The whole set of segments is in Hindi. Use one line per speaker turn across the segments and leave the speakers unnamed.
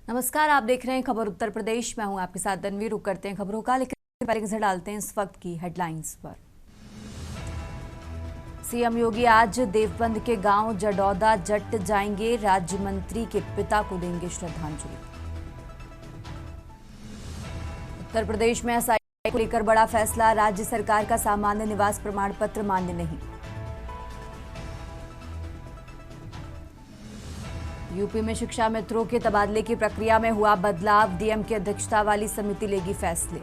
नमस्कार, आप देख रहे हैं खबर उत्तर प्रदेश। मैं हूं आपके साथ तन्वी। रुक करते हैं खबरों का, लेकिन पहले नजर डालते हैं इस वक्त की हेडलाइंस पर। सीएम योगी आज देवबंद के गांव जडौदा जट जाएंगे, राज्य मंत्री के पिता को देंगे श्रद्धांजलि। उत्तर प्रदेश में एसआईटी को लेकर बड़ा फैसला, राज्य सरकार का सामान्य निवास प्रमाण पत्र मान्य नहीं। यूपी में शिक्षा मित्रों के तबादले की प्रक्रिया में हुआ बदलाव, डीएम की अध्यक्षता वाली समिति लेगी फैसले।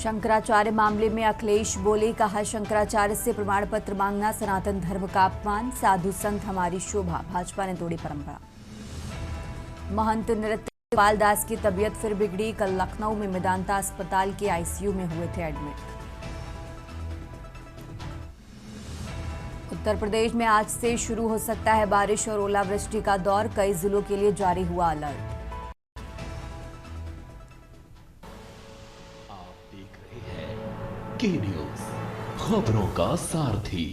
शंकराचार्य मामले में अखिलेश बोले, कहा शंकराचार्य से प्रमाण पत्र मांगना सनातन धर्म का अपमान, साधु संत हमारी शोभा, भाजपा ने तोड़ी परंपरा। महंत नृत्यपाल दास की तबीयत फिर बिगड़ी, कल लखनऊ में मेदांता अस्पताल के आईसीयू में हुए थे एडमिट। उत्तर प्रदेश में आज से शुरू हो सकता है बारिश और ओलावृष्टि का दौर, कई जिलों के लिए जारी हुआ अलर्ट।
आप देख रहे हैं के न्यूज, खबरों का सारथी।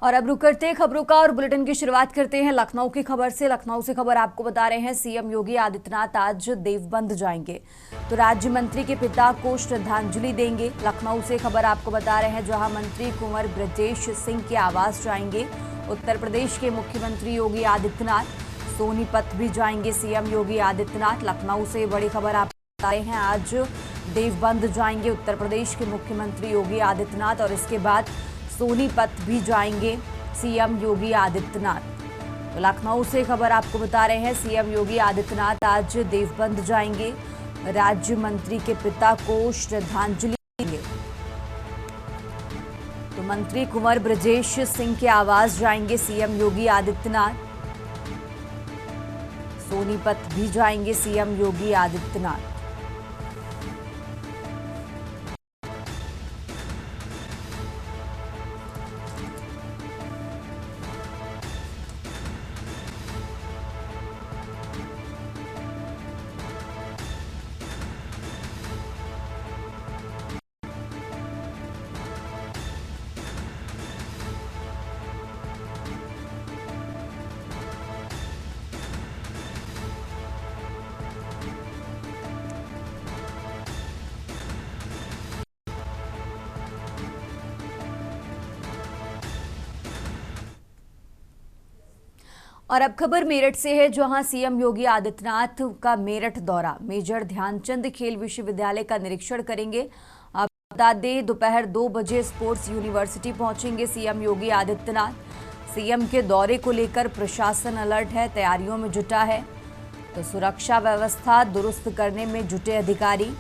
और अब रुक करते हैं खबरों का और बुलेटिन की शुरुआत करते हैं लखनऊ की खबर से। लखनऊ से खबर आपको बता रहे हैं, सीएम योगी आदित्यनाथ आज देवबंद जाएंगे तो राज्य मंत्री के पिता को श्रद्धांजलि देंगे। लखनऊ से खबर आपको बता रहे हैं, जहां मंत्री कुंवर ब्रजेश सिंह के आवास जाएंगे। उत्तर प्रदेश के मुख्यमंत्री योगी आदित्यनाथ सोनीपत भी जाएंगे सीएम योगी आदित्यनाथ। लखनऊ से बड़ी खबर आपको बता रहे हैं, आज देवबंद जाएंगे उत्तर प्रदेश के मुख्यमंत्री योगी आदित्यनाथ और इसके बाद सोनीपत भी जाएंगे सीएम योगी आदित्यनाथ। तो लखनऊ से खबर आपको बता रहे हैं, सीएम योगी आदित्यनाथ आज देवबंद जाएंगे, राज्य मंत्री के पिता को श्रद्धांजलि देंगे। तो मंत्री कुंवर ब्रजेश सिंह के आवास जाएंगे सीएम योगी आदित्यनाथ, सोनीपत भी जाएंगे सीएम योगी आदित्यनाथ। और अब खबर मेरठ से है, जहां सीएम योगी आदित्यनाथ का मेरठ दौरा, मेजर ध्यानचंद खेल विश्वविद्यालय का निरीक्षण करेंगे। आप बता दें, दोपहर 2 बजे स्पोर्ट्स यूनिवर्सिटी पहुंचेंगे सीएम योगी आदित्यनाथ। सीएम के दौरे को लेकर प्रशासन अलर्ट है, तैयारियों में जुटा है। तो सुरक्षा व्यवस्था दुरुस्त करने में जुटे अधिकारी।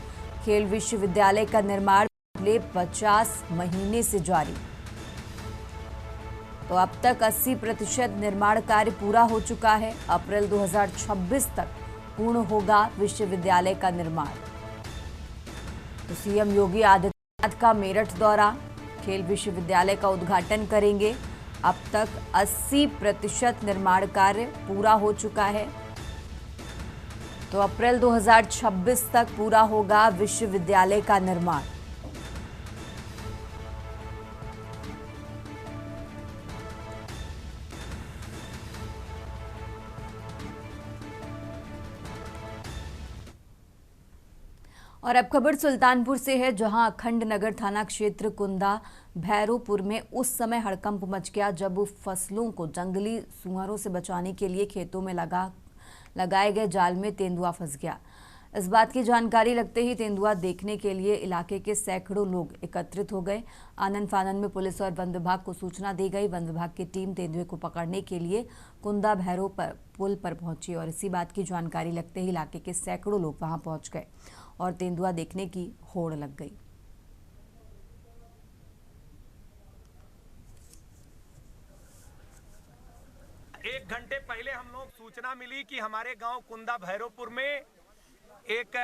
खेल विश्वविद्यालय का निर्माण पिछले 50 महीने से जारी। तो अब तक 80% निर्माण कार्य पूरा हो चुका है। अप्रैल 2026 तक पूर्ण होगा विश्वविद्यालय का निर्माण। तो सीएम योगी आदित्यनाथ का मेरठ दौरा, खेल विश्वविद्यालय का उद्घाटन करेंगे। अब तक 80% निर्माण कार्य पूरा हो चुका है। तो अप्रैल 2026 तक पूरा होगा विश्वविद्यालय का निर्माण। और अब खबर सुल्तानपुर से है, जहां अखंड नगर थाना क्षेत्र कुंदा भैरोपुर में उस समय हड़कंप मच गया जब फसलों को जंगली सुअरों से बचाने के लिए खेतों में लगाए गए जाल में तेंदुआ फंस गया। इस बात की जानकारी लगते ही तेंदुआ देखने के लिए इलाके के सैकड़ों लोग एकत्रित हो गए। आनन फानन में पुलिस और वन विभाग को सूचना दी गई। वन विभाग की टीम तेंदुए को पकड़ने के लिए कुंदा भैरो पर पुल पर पहुंची और इसी बात की जानकारी लगते ही इलाके के सैकड़ों लोग वहां पहुंच गए और तेंदुआ देखने की होड़ लग गई।
एक घंटे पहले हम लोग सूचना मिली कि हमारे गांव कुंदा भैरोपुर में एक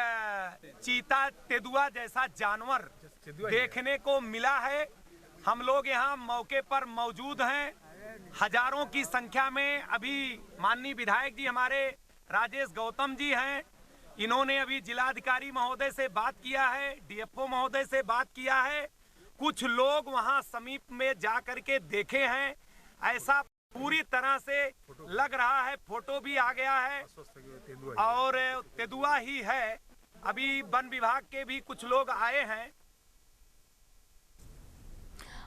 चीता तेंदुआ जैसा जानवर देखने को मिला है। हम लोग यहां मौके पर मौजूद हैं। हजारों की संख्या में अभी माननीय विधायक जी हमारे राजेश गौतम जी हैं, इन्होंने अभी जिलाधिकारी महोदय से बात किया है, डीएफओ महोदय से बात किया है। कुछ लोग वहां समीप में जा करके देखे हैं। ऐसा पूरी तरह से लग रहा है, फोटो भी आ गया है और तेंदुआ ही है। अभी वन विभाग के भी कुछ लोग आए हैं।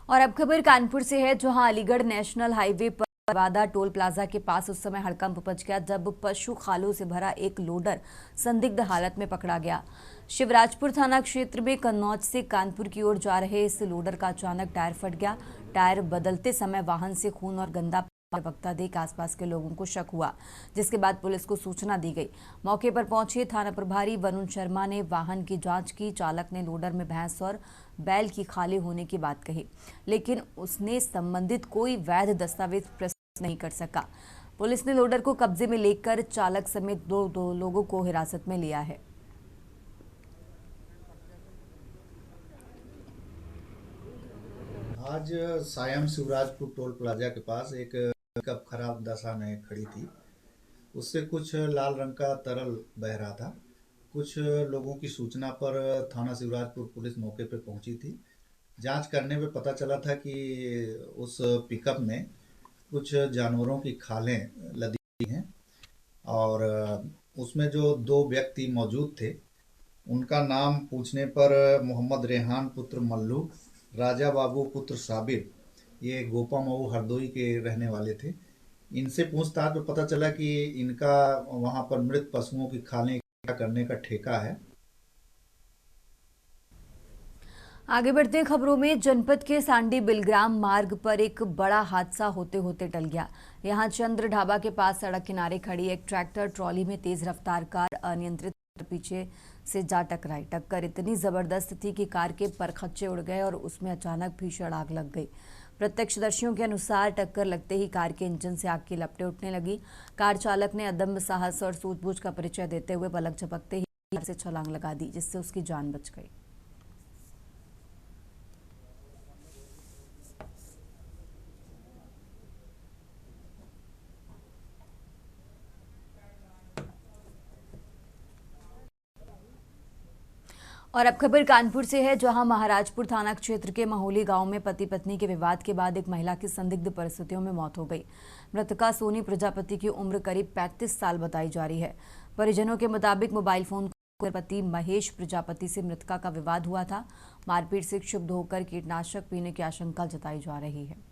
और अब खबर कानपुर से है, जहां अलीगढ़ नेशनल हाईवे पर वादा टोल प्लाजा के पास उस समय हड़कंप मच गया जब पशु खालों से भरा एक लोडर संदिग्ध हालत में पकड़ा गया। शिवराजपुर थाना क्षेत्र में कन्नौज से कानपुर की ओर जा रहे इस लोडर का अचानक टायर फट गया। टायर बदलते समय वाहन से खून और गंदा बकता देख आसपास के लोगों को शक हुआ, जिसके बाद पुलिस को सूचना दी गई। मौके पर पहुंचे थाना प्रभारी वरुण शर्मा ने वाहन की जांच की। चालक ने लोडर में भैंस और बैल की खाली होने की बात कही, लेकिन उसने संबंधित कोई वैध दस्तावेज प्रस्तुत नहीं कर सका। पुलिस ने लोडर को कब्जे में लेकर चालक समेत दो लोगों को हिरासत में लिया है।
आज सायं शिवराजपुर टोल प्लाजा के पास एक पिकअप खराब दशा में खड़ी थी। उससे कुछ लाल रंग का तरल बह रहा था। कुछ लोगों की सूचना पर थाना शिवराजपुर पुलिस मौके पर पहुंची थी। जांच करने में पता चला था कि उस पिकअप में कुछ जानवरों की खालें लदी हैं और उसमें जो दो व्यक्ति मौजूद थे उनका नाम पूछने पर मोहम्मद रेहान पुत्र मल्लू, राजा बाबू पुत्र साबिर, ये गोपा मऊ हरदोई के रहने वाले थे। इनसे पूछताछ में पता चला कि इनका वहां पर मृत पशुओं की खालें इकट्ठा करने का ठेका है।
आगे बढ़ते हैं खबरों में। जनपद के सांडी बिलग्राम मार्ग पर एक बड़ा हादसा होते होते टल गया। यहां चंद्र ढाबा के पास सड़क किनारे खड़ी एक ट्रैक्टर ट्रॉली में तेज रफ्तार कार अनियंत्रित पीछे से जा टकराई। टक्कर इतनी जबरदस्त थी कि कार के परखच्चे उड़ गए और उसमें अचानक भीषण आग लग गई। प्रत्यक्षदर्शियों के अनुसार टक्कर लगते ही कार के इंजन से आग की लपटें उठने लगी। कार चालक ने अदम्य साहस और सूझबूझ का परिचय देते हुए पलक झपकते ही कार से छलांग लगा दी, जिससे उसकी जान बच गई। और अब खबर कानपुर से है, जहां महाराजपुर थाना क्षेत्र के महोली गांव में पति पत्नी के विवाद के बाद एक महिला की संदिग्ध परिस्थितियों में मौत हो गई। मृतका सोनी प्रजापति की उम्र करीब 35 साल बताई जा रही है। परिजनों के मुताबिक मोबाइल फोन पर पति महेश प्रजापति से मृतका का विवाद हुआ था। मारपीट से क्षुब्ध होकर कीटनाशक पीने की आशंका जताई जा रही है।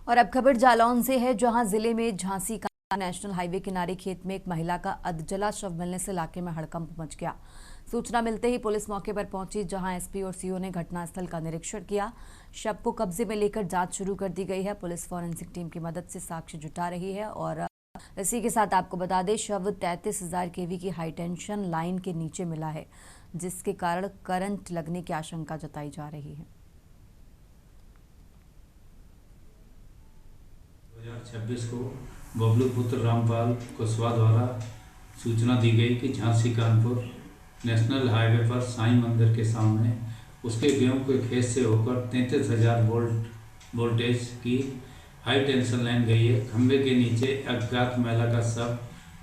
और अब खबर जालौन से है, जहां जिले में झांसी का नेशनल हाईवे किनारे खेत में एक महिला का अधजला शव मिलने से इलाके में हड़कंप मच गया। सूचना मिलते ही पुलिस मौके पर पहुंची, जहां एसपी और सीओ ने घटनास्थल का निरीक्षण किया। शव को कब्जे में लेकर जांच शुरू कर दी गई है। पुलिस फॉरेंसिक टीम की मदद से साक्ष्य जुटा रही है। और इसी के साथ आपको बता दें, शव 33,000 केवी की हाई टेंशन लाइन के नीचे मिला है, जिसके कारण करंट लगने की आशंका जताई जा रही है।
2026 को बबलू पुत्र रामपाल कुशवाहा द्वारा सूचना दी गई कि झांसी कानपुर नेशनल हाईवे पर साईं मंदिर के सामने उसके गेहूं के खेत से होकर 33,000 वोल्टेज की हाई टेंशन लाइन गई है। खंभे के नीचे अज्ञात महिला का शव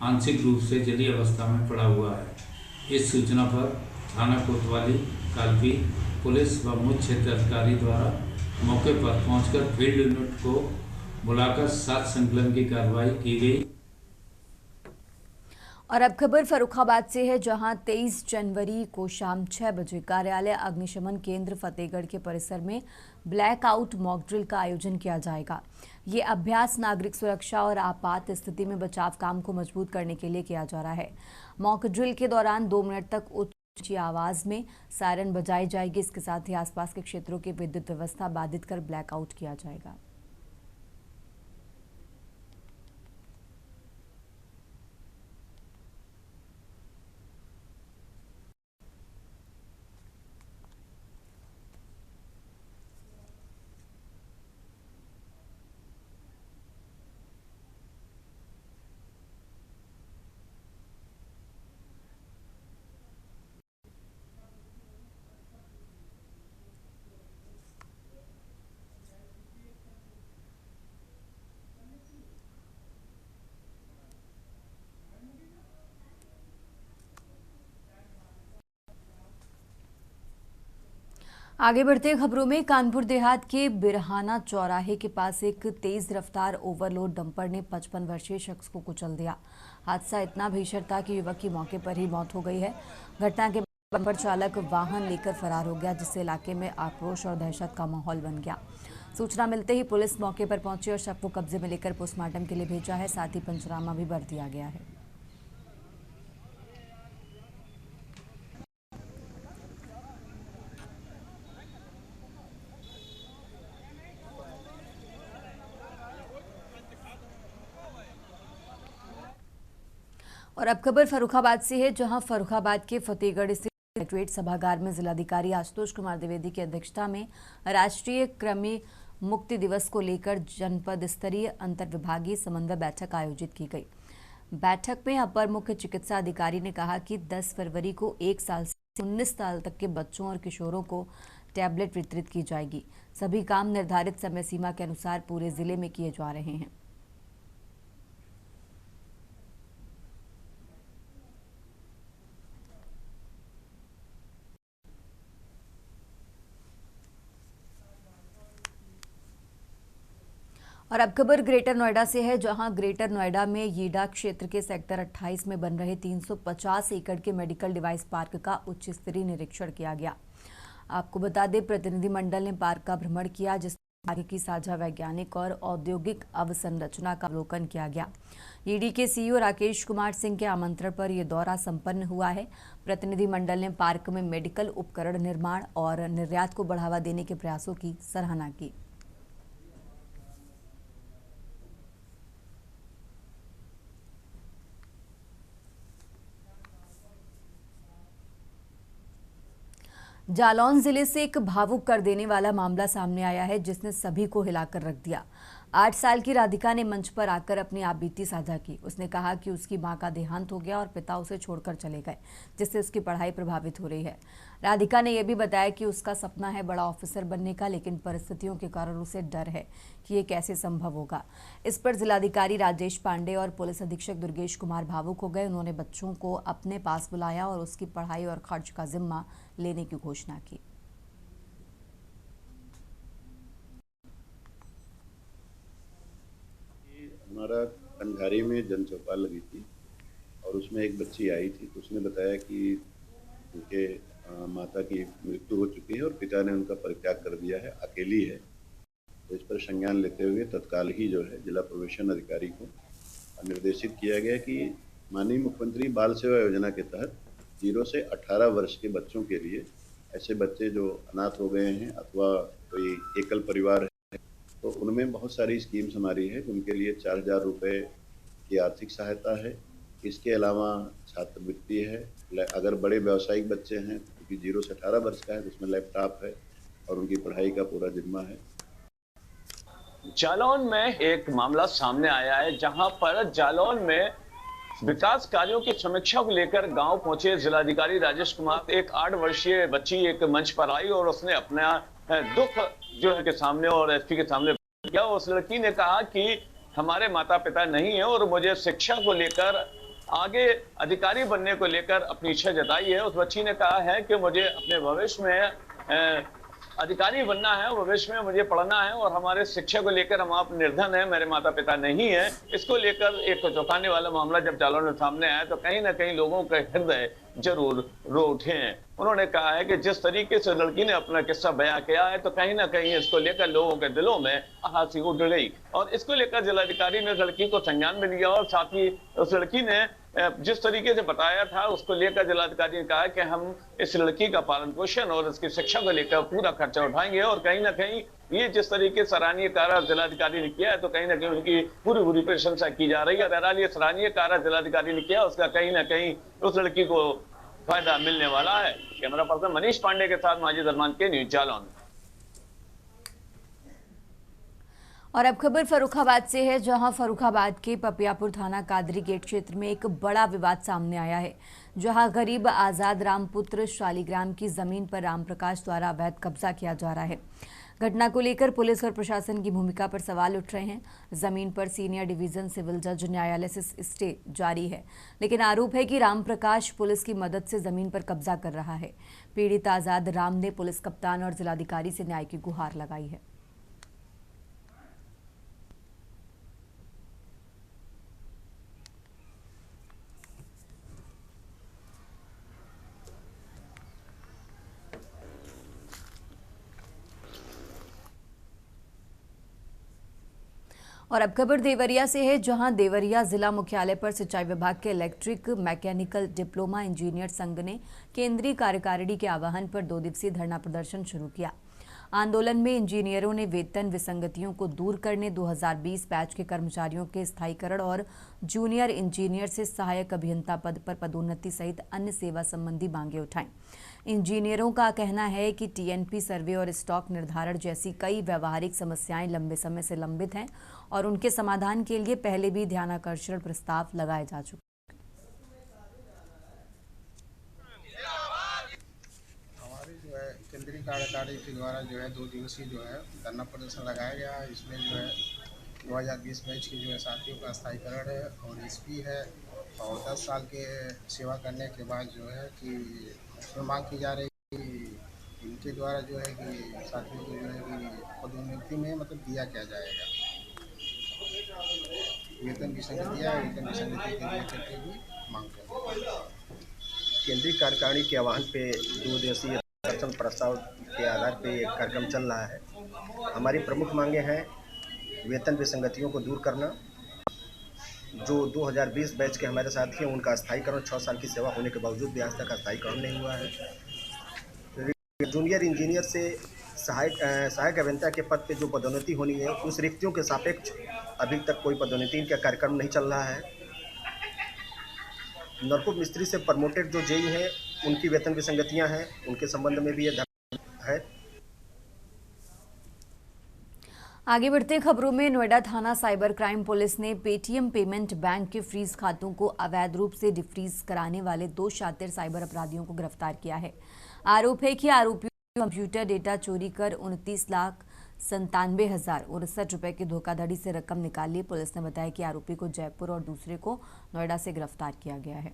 आंशिक रूप से जली अवस्था में पड़ा हुआ है। इस सूचना पर थाना कोतवाली कालपी पुलिस व मुख्य क्षेत्र अधिकारी द्वारा मौके पर पहुंचकर फील्ड यूनिट को बुलाकर साथ संकलन की कार्रवाई की गई।
और अब खबर फर्रुखाबाद से है, जहां 23 जनवरी को शाम 6 बजे कार्यालय अग्निशमन केंद्र फतेहगढ़ के परिसर में ब्लैकआउट मॉक ड्रिल का आयोजन किया जाएगा। ये अभ्यास नागरिक सुरक्षा और आपात स्थिति में बचाव काम को मजबूत करने के लिए किया जा रहा है। मॉक ड्रिल के दौरान 2 मिनट तक ऊंची आवाज में सायरन बजाई जाएगी। इसके साथ ही आसपास के क्षेत्रों की विद्युत व्यवस्था बाधित कर ब्लैकआउट किया जाएगा। आगे बढ़ते खबरों में कानपुर देहात के बिरहाना चौराहे के पास एक तेज रफ्तार ओवरलोड डंपर ने 55 वर्षीय शख्स को कुचल दिया। हादसा इतना भीषण था कि युवक की मौके पर ही मौत हो गई है। घटना के बाद डंपर चालक वाहन लेकर फरार हो गया, जिससे इलाके में आक्रोश और दहशत का माहौल बन गया। सूचना मिलते ही पुलिस मौके पर पहुंची और शव को कब्जे में लेकर पोस्टमार्टम के लिए भेजा है। साथ ही पंचनामा भी भर दिया गया है। और अब खबर फर्रुखाबाद से है, जहां फर्रुखाबाद के फतेहगढ़ स्थित कलेक्ट्रेट सभागार में जिलाधिकारी आशुतोष कुमार द्विवेदी की अध्यक्षता में राष्ट्रीय कृमि मुक्ति दिवस को लेकर जनपद स्तरीय अंतर्विभागीय समन्वय बैठक आयोजित की गई। बैठक में अपर मुख्य चिकित्सा अधिकारी ने कहा कि 10 फरवरी को 1 साल से 19 साल तक के बच्चों और किशोरों को टैबलेट वितरित की जाएगी। सभी काम निर्धारित समय सीमा के अनुसार पूरे जिले में किए जा रहे हैं। और अब खबर ग्रेटर नोएडा से है, जहां ग्रेटर नोएडा में यीडा क्षेत्र के सेक्टर 28 में बन रहे 350 एकड़ के मेडिकल डिवाइस पार्क का उच्च स्तरीय निरीक्षण किया गया। आपको बता दें, प्रतिनिधिमंडल ने पार्क का भ्रमण किया, जिसमें पार्क की साझा वैज्ञानिक और औद्योगिक अवसंरचना का अवलोकन किया गया। ईडी के सीईओ राकेश कुमार सिंह के आमंत्रण पर यह दौरा संपन्न हुआ है। प्रतिनिधिमंडल ने पार्क में मेडिकल उपकरण निर्माण और निर्यात को बढ़ावा देने के प्रयासों की सराहना की। जालौन जिले से एक भावुक कर देने वाला मामला सामने आया है, जिसने सभी को हिलाकर रख दिया। 8 साल की राधिका ने मंच पर आकर अपनी आपबीती साझा की। उसने कहा कि उसकी मां का देहांत हो गया और पिता उसे छोड़कर चले गए, जिससे उसकी पढ़ाई प्रभावित हो रही है। राधिका ने यह भी बताया कि उसका सपना है बड़ा ऑफिसर बनने का, लेकिन परिस्थितियों के कारण उसे डर है कि ये कैसे संभव होगा। इस पर जिलाधिकारी राजेश पांडे और पुलिस अधीक्षक दुर्गेश कुमार भावुक हो गए। उन्होंने बच्चों को अपने पास बुलाया और उसकी पढ़ाई और खर्च का जिम्मा लेने की घोषणा की।
हमारा कंधारी में जन चौपाल लगी थी और उसमें एक बच्ची आई थी, तो उसने बताया कि उनके माता की मृत्यु हो चुकी है और पिता ने उनका परित्याग कर दिया है, अकेली है। तो इस पर संज्ञान लेते हुए तत्काल ही जो है जिला प्रोबेशन अधिकारी को निर्देशित किया गया कि माननीय मुख्यमंत्री बाल सेवा योजना के तहत 0 से 18 वर्ष के बच्चों के लिए, ऐसे बच्चे जो अनाथ हो गए हैं अथवा कोई एकल परिवार है, तो उनमें बहुत सारी स्कीम्स हमारी है। उनके लिए 4000 रुपये की आर्थिक सहायता है। इसके अलावा छात्रवृत्ति है। अगर बड़े व्यावसायिक बच्चे हैं, क्योंकि 0 से 18 वर्ष का है, तो उसमें लैपटॉप है और उनकी पढ़ाई का पूरा जिम्मा है।
जालौन में एक मामला सामने आया है, जहां पर जालौन में विकास कार्यों की समीक्षा को लेकर गांव पहुंचे जिलाधिकारी राजेश कुमार। एक 8 वर्षीय बच्ची एक मंच पर आई और उसने अपना दुख जो है के सामने और एसपी के सामने किया। उस लड़की ने कहा कि हमारे माता पिता नहीं है और मुझे शिक्षा को लेकर, आगे अधिकारी बनने को लेकर अपनी इच्छा जताई है। उस बच्ची ने कहा है कि मुझे अपने भविष्य में अधिकारी बनना है, भविष्य में मुझे पढ़ना है और हमारे शिक्षा को लेकर हम आप निर्धन है, मेरे माता पिता नहीं है। इसको लेकर एक चौंकाने वाला मामला जब जालौन में सामने आया तो कहीं ना कहीं लोगों के हृदय जरूर रो उठे हैं। उन्होंने कहा है कि जिस तरीके से लड़की ने अपना किस्सा बयां किया है, तो कहीं ना कहीं इसको लेकर लोगों के दिलों में हंसी उठ गई और इसको लेकर जिलाधिकारी ने लड़की को संज्ञान में लिया और साथ ही उस लड़की ने जिस तरीके से बताया था उसको लेकर जिलाधिकारी ने कहा कि हम इस लड़की का पालन पोषण और इसकी शिक्षा को लेकर पूरा खर्चा उठाएंगे। और कहीं ना कहीं ये जिस तरीके से सराहनीय कार्य जिलाधिकारी ने किया है, तो कहीं ना कहीं उनकी पूरी प्रशंसा की जा रही है। बहरहाल ये सराहनीय कार्य जिलाधिकारी ने किया, उसका कहीं ना कहीं उस लड़की को फायदा मिलने वाला है। कैमरा पर्सन मनीष पांडे के साथ माजिद अरमान के न्यूज जालौन।
और अब खबर फर्रुखाबाद से है, जहां फर्रुखाबाद के पपियापुर थाना कादरी गेट क्षेत्र में एक बड़ा विवाद सामने आया है, जहां गरीब आजाद राम पुत्र शालीग्राम की जमीन पर रामप्रकाश द्वारा अवैध कब्जा किया जा रहा है। घटना को लेकर पुलिस और प्रशासन की भूमिका पर सवाल उठ रहे हैं। जमीन पर सीनियर डिवीजन सिविल जज न्यायालय से स्टे जारी है, लेकिन आरोप है कि रामप्रकाश पुलिस की मदद से जमीन पर कब्जा कर रहा है। पीड़ित आजाद राम ने पुलिस कप्तान और जिलाधिकारी से न्याय की गुहार लगाई है। और अब खबर देवरिया से है, जहां देवरिया जिला मुख्यालय पर सिंचाई विभाग के इलेक्ट्रिक मैकेनिकल डिप्लोमा इंजीनियर संघ ने केंद्रीय कार्यकारिणी के आह्वान पर 2 दिवसीय धरना प्रदर्शन शुरू किया। आंदोलन में इंजीनियरों ने वेतन विसंगतियों को दूर करने, 2020 बैच के कर्मचारियों के स्थायीकरण और जूनियर इंजीनियर से सहायक अभियंता पद पर पदोन्नति सहित अन्य सेवा संबंधी मांगे उठाई। इंजीनियरों का कहना है कि टीएनपी सर्वे और स्टॉक निर्धारण जैसी कई व्यवहारिक समस्याएं लंबे समय से लंबित हैं और उनके समाधान के लिए पहले भी ध्यानाकर्षण प्रस्ताव लगाए जा चुके।
केंद्रीय कार्यकारिणी के द्वारा जो है 2 दिवसीय जो है धरना प्रदर्शन लगाया गया है। इसमें जो है 2020 बैच के जो है साथियों का स्थायीकरण है और एसपी है और 10 साल के सेवा करने के बाद जो है कि उसमें मांग की जा रही है कि इनके द्वारा जो है कि साथियों को जो है कि पदोन्नति में मतलब दिया क्या जाएगा, वेतन की संगतियाँ वेतन की संगति के लिए भी मांग कर।
केंद्रीय कार्यकारिणी के आह्वान पे 2 दिवसीय दर्शन प्रस्ताव के आधार पे कार्यक्रम चल रहा है। हमारी प्रमुख मांगे हैं वेतन विसंगतियों को दूर करना, जो 2020 बैच के हमारे साथी हैं उनका स्थायीकरण 6 साल की सेवा होने के बावजूद भी आज तक स्थायीकरण नहीं हुआ है। जूनियर इंजीनियर से सहायक अभियंता के पद पे जो पदोन्नति होनी है उस रिक्तियों के सापेक्ष अभी तक कोई पदोन्नति का कार्यक्रम नहीं चल रहा है। नरकुप मिस्त्री से प्रमोटेड जो जेई हैं उनकी वेतन विसंगतियां हैं, उनके संबंध में भी यह है।
आगे बढ़ते खबरों में, नोएडा थाना साइबर क्राइम पुलिस ने पेटीएम पेमेंट बैंक के फ्रीज खातों को अवैध रूप से डिफ्रीज कराने वाले 2 शातिर साइबर अपराधियों को गिरफ्तार किया है। आरोप है कि आरोपियों ने कंप्यूटर डेटा चोरी कर 29,97,069 रुपए की धोखाधड़ी से रकम निकाल ली। पुलिस ने बताया कि आरोपी को जयपुर और दूसरे को नोएडा से गिरफ्तार किया गया है।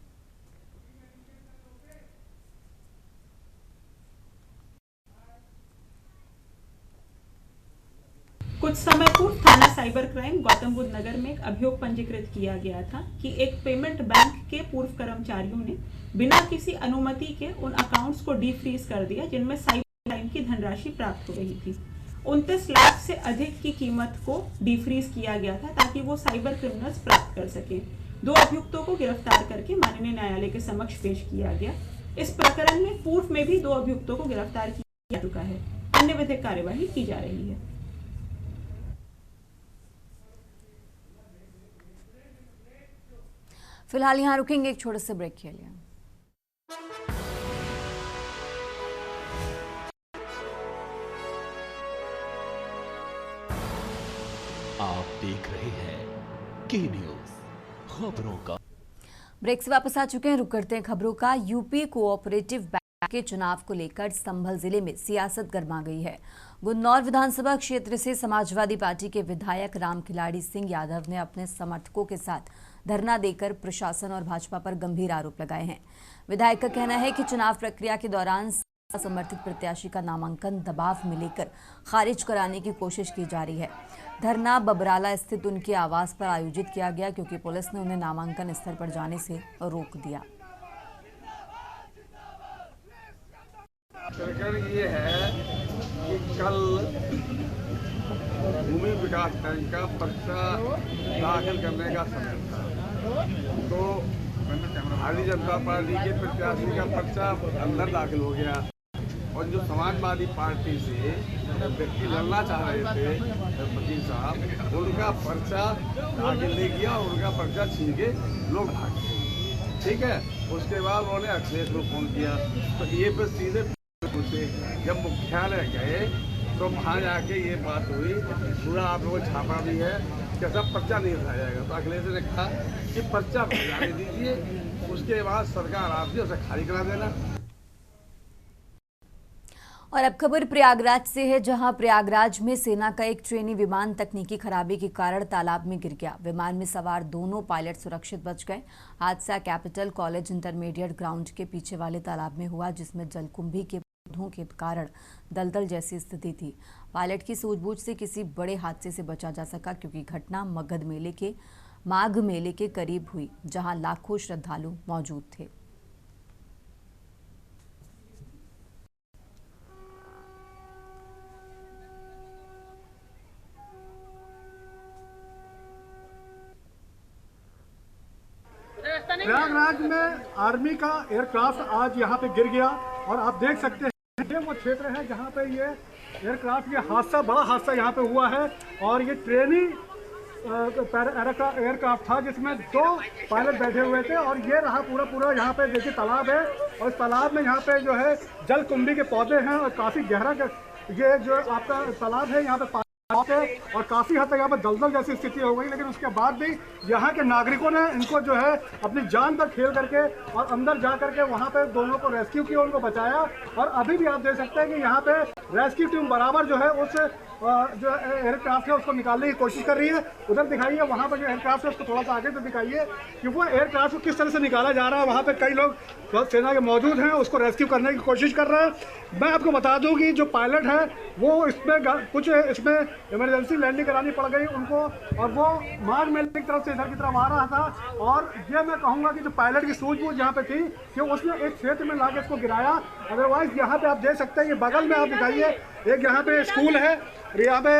कुछ समय पूर्व थाना साइबर क्राइम गौतम बुद्ध नगर में एक अभियोग पंजीकृत किया गया था कि एक पेमेंट बैंक के पूर्व कर्मचारियों ने बिना किसी अनुमति के उन अकाउंट्स को डीफ्रीज कर दिया जिनमें साइबर क्राइम की धनराशि प्राप्त हो रही थी। 29 लाख से अधिक की कीमत को डीफ्रीज किया गया था ताकि वो साइबर क्रिमिनल्स प्राप्त कर सकें। 2 अभियुक्तों को गिरफ्तार करके माननीय न्यायालय के समक्ष पेश किया गया। इस प्रकरण में पूर्व में भी 2 अभियुक्तों को गिरफ्तार किया चुका है। अन्य विधिक कार्यवाही की जा रही है।
फिलहाल यहाँ रुकेंगे एक छोटे से ब्रेक के लिए।
आप देख रहे हैं के न्यूज खबरों का।
ब्रेक से वापस आ चुके हैं, रुक करते हैं खबरों का। यूपी कोऑपरेटिव बैंक के चुनाव को लेकर संभल जिले में सियासत गर्मा गई है। गुन्नौर विधानसभा क्षेत्र से समाजवादी पार्टी के विधायक राम खिलाड़ी सिंह यादव ने अपने समर्थकों के साथ धरना देकर प्रशासन और भाजपा पर गंभीर आरोप लगाए हैं। विधायक का कहना है कि चुनाव प्रक्रिया के दौरान समर्थित प्रत्याशी का नामांकन दबाव में लेकर खारिज कराने की कोशिश की जा रही है। धरना बबराला स्थित उनके आवास पर आयोजित किया गया क्योंकि पुलिस ने उन्हें नामांकन स्थल पर जाने से रोक दिया।
प्रकरण ये है कि कल भूमि विकास बैंक का पर्चा दाखिल करने का समय था, तो भारतीय जनता पार्टी के प्रत्याशी का पर्चा अंदर दाखिल हो गया और जो समाजवादी पार्टी से व्यक्ति लड़ना चाह रहे थे वकील साहब, उनका पर्चा दाखिल नहीं किया और उनका पर्चा छीन के लोग भाग गए। ठीक है, उसके बाद उन्होंने अखिलेश को फोन किया तो ये पर सीधे पूछे। जब मुख्यालय गए तो वहाँ जाके ये बात हुई, पूरा आप लोगों को छापा भी है, कैसा पर्चा नहीं उठाया जाएगा। तो अखिलेश ने कहा कि पर्चा जाने दीजिए, उसके बाद सरकार आपसे उसे खाली करा देना।
और अब खबर प्रयागराज से है, जहां प्रयागराज में सेना का एक ट्रेनी विमान तकनीकी खराबी के कारण तालाब में गिर गया। विमान में सवार दोनों पायलट सुरक्षित बच गए। हादसा कैपिटल कॉलेज इंटरमीडिएट ग्राउंड के पीछे वाले तालाब में हुआ, जिसमें जलकुंभी के पौधों के कारण दलदल जैसी स्थिति थी। पायलट की सूझबूझ से किसी बड़े हादसे से बचा जा सका, क्योंकि घटना माघ मेले के करीब हुई, जहां लाखों श्रद्धालु मौजूद थे।
प्रयागराज में आर्मी का एयरक्राफ्ट आज यहाँ पे गिर गया और आप देख सकते हैं ये वो क्षेत्र है जहाँ पे ये एयरक्राफ्ट, ये बड़ा हादसा यहाँ पे हुआ है। और ये ट्रेनी एयरक्राफ्ट था जिसमें 2 पायलट बैठे हुए थे और ये रहा पूरा यहाँ पे देखिए तालाब है और इस तालाब में यहाँ पे जो है जलकुंभी के पौधे हैं और काफ़ी गहरा ये जो आपका तालाब है यहाँ पे और काफ़ी हद तक यहाँ पर दलदल जैसी स्थिति हो गई। लेकिन उसके बाद भी यहाँ के नागरिकों ने इनको जो है अपनी जान पर खेल करके और अंदर जा करके वहाँ पे दोनों को रेस्क्यू किया, उनको बचाया। और अभी भी आप देख सकते हैं कि यहाँ पे रेस्क्यू टीम बराबर जो है उस जो एयरक्राफ्ट है उसको निकालने की कोशिश कर रही है। उधर दिखाइए, वहाँ पर जो एयरक्राफ्ट है उसको थोड़ा सा आगे से दिखाइए कि वो एयरक्राफ्ट को किस तरह से निकाला जा रहा है। वहाँ पे कई लोग सेना के मौजूद हैं, उसको रेस्क्यू करने की कोशिश कर रहे हैं। मैं आपको बता दूं कि जो पायलट है वो इसमें इमरजेंसी लैंडिंग करानी पड़ गई उनको, और वो माघ मेले की तरफ से इधर की तरफ आ रहा था। और ये मैं कहूँगा कि जो पायलट की सूझबूझ यहाँ पे थी कि उसने एक क्षेत्र में लाके इसको गिराया। अदरवाइज यहाँ पे आप देख सकते हैं कि बगल में आप दिखाइए, एक यहाँ पे स्कूल है, यहाँ पे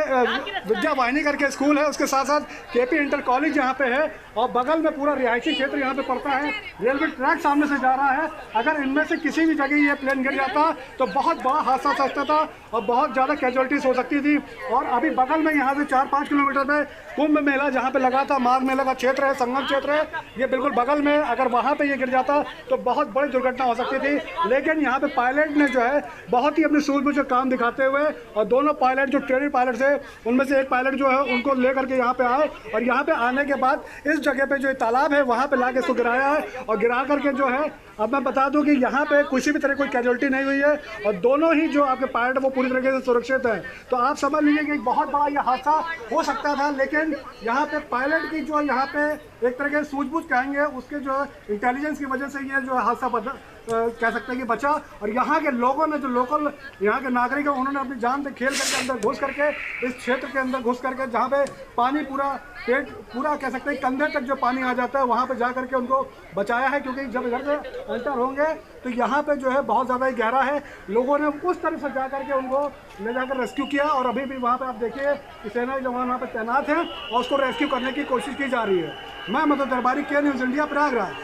विद्या वाहिनी करके स्कूल है, उसके साथ साथ केपी इंटर कॉलेज यहाँ पे है और बगल में पूरा रिहायशी क्षेत्र यहाँ पे पड़ता है। रेलवे ट्रैक सामने से जा रहा है। अगर इनमें से किसी भी जगह ये प्लेन गिर जाता तो बहुत बड़ा हादसा हो सकता था और बहुत ज़्यादा कैजुअलिटीज हो सकती थी। और अभी बगल में यहाँ से 4-5 किलोमीटर में कुंभ मेला जहाँ पे लगा था, माघ मेला का क्षेत्र है, संगम क्षेत्र है, ये बिल्कुल बगल में। अगर वहाँ पे ये गिर जाता तो बहुत बड़ी दुर्घटना हो सकती थी। लेकिन यहाँ पे पायलट ने जो है बहुत ही अपनी सूझबूझ से काम दिखाते हुए, और दोनों पायलट जो ट्रेनिंग पायलट थे उनमें से एक पायलट जो है उनको लेकर के यहाँ पे आए और यहाँ पे आने के बाद इस जगह पे जो तालाब है वहाँ पे लाके इसको गिराया है। और गिरा करके जो है, अब मैं बता दूं कि यहाँ पे किसी भी तरह कोई कैजुअलिटी नहीं हुई है और दोनों ही जो आपके पायलट वो पूरी तरीके से सुरक्षित है। तो आप समझ लीजिए कि बहुत बड़ा ये हादसा हो सकता था, लेकिन यहाँ पे पायलट की जो यहाँ पे एक तरह के सूझबूझ कहेंगे, उसके जो इंटेलिजेंस की वजह से ये जो हादसा कह सकते हैं कि बचा। और यहाँ के लोगों ने, जो लोकल यहाँ के नागरिक हैं, उन्होंने अपनी जान पे खेल करके अंदर घुस करके इस क्षेत्र के अंदर घुस करके, जहाँ पे पानी पूरा कह सकते हैं कंधे तक जो पानी आ जाता है, वहाँ पे जा करके उनको बचाया है। क्योंकि जब इधर से एंटर होंगे तो यहाँ पे जो है बहुत ज़्यादा ही गहरा है। लोगों ने उस तरफ से जा करके उनको ले जाकर रेस्क्यू किया और अभी भी वहाँ पे आप देखिए कि सेना के जवान वहाँ पे तैनात हैं और उसको रेस्क्यू करने की कोशिश की जा रही है। मैं मधु दरबारी, के न्यूज़ इंडिया, प्रयागराज।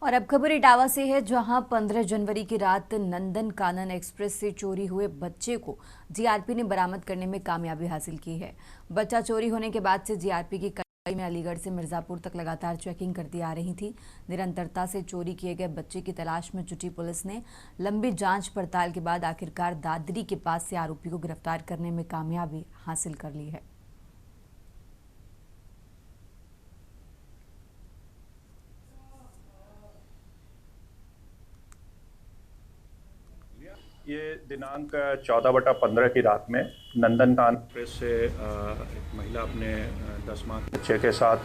और अब खबर इटावा से है, जहां 15 जनवरी की रात नंदन कानन एक्सप्रेस से चोरी हुए बच्चे को जीआरपी ने बरामद करने में कामयाबी हासिल की है। बच्चा चोरी होने के बाद से जीआरपी की कड़ाई में अलीगढ़ से मिर्जापुर तक लगातार चेकिंग करती आ रही थी। निरंतरता से चोरी किए गए बच्चे की तलाश में जुटी पुलिस ने लंबी जांच पड़ताल के बाद आखिरकार दादरी के पास से आरोपी को गिरफ्तार करने में कामयाबी हासिल कर ली है।
ये दिनांक 14/15 की रात में नंदनकानन एक्सप्रेस से एक महिला अपने 10 माह के बच्चे के साथ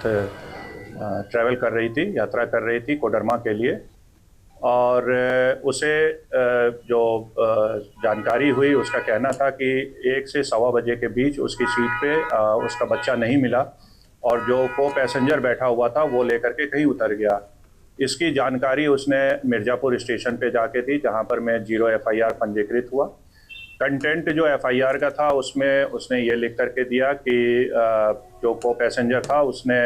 ट्रैवल कर रही थी, यात्रा कर रही थी कोडरमा के लिए। और उसे जो जानकारी हुई, उसका कहना था कि 1 से 1:15 बजे के बीच उसकी सीट पे उसका बच्चा नहीं मिला और जो को पैसेंजर बैठा हुआ था वो लेकर के कहीं उतर गया। इसकी जानकारी उसने मिर्ज़ापुर स्टेशन पे जाके दी, जहां पर मैं 0 FIR पंजीकृत हुआ। कंटेंट जो FIR का था उसमें उसने ये लिख करके दिया कि जो को पैसेंजर था उसने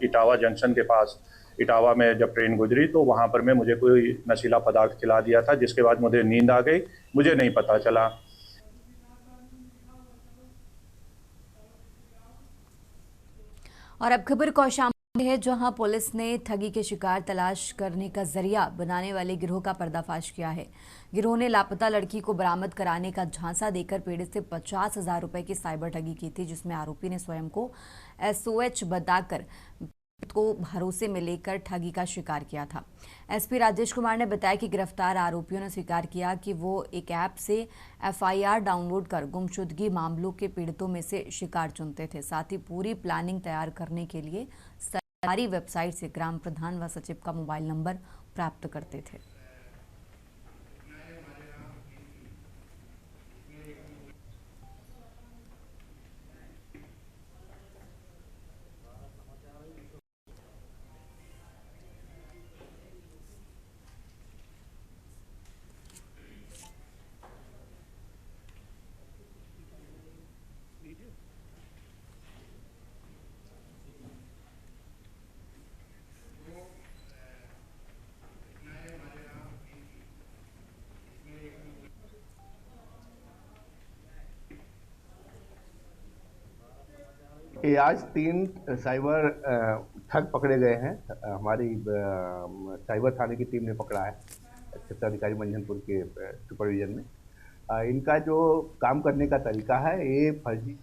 इटावा जंक्शन के पास, इटावा में जब ट्रेन गुजरी तो वहां पर मुझे कोई नशीला पदार्थ खिला दिया था, जिसके बाद मुझे नींद आ गई, मुझे नहीं पता चला।
और अब खबर कौशाम्बी है जहां पुलिस ने ठगी के शिकार तलाश करने का जरिया बनाने वाले गिरोह का पर्दाफाश किया है। गिरोह ने लापता लड़की को बरामद कराने का झांसा देकर पीड़ित से 50,000 रुपए की साइबर ठगी की थी, जिसमें आरोपी ने स्वयं को SOH बताकर को भरोसे में लेकर ठगी का शिकार किया था। एसपी राजेश कुमार ने बताया कि गिरफ्तार आरोपियों ने स्वीकार किया कि वो एक ऐप से FIR डाउनलोड कर गुमशुदगी मामलों के पीड़ितों में से शिकार चुनते थे। साथ ही पूरी प्लानिंग तैयार करने के लिए सरकारी वेबसाइट से ग्राम प्रधान व सचिव का मोबाइल नंबर प्राप्त करते थे।
ये आज 3 साइबर ठग पकड़े गए हैं। हमारी साइबर थाने की टीम ने पकड़ा है क्षेत्राधिकारी मंझनपुर के सुपरविजन में। इनका जो काम करने का तरीका है ये फर्जी।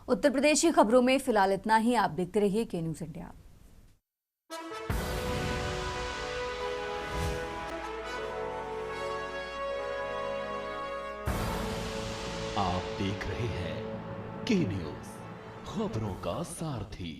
उत्तर प्रदेश की खबरों में फिलहाल इतना ही। आप देखते रहिए के न्यूज़ इंडिया।
आप देख रहे हैं के न्यूज़, खबरों का सारथी।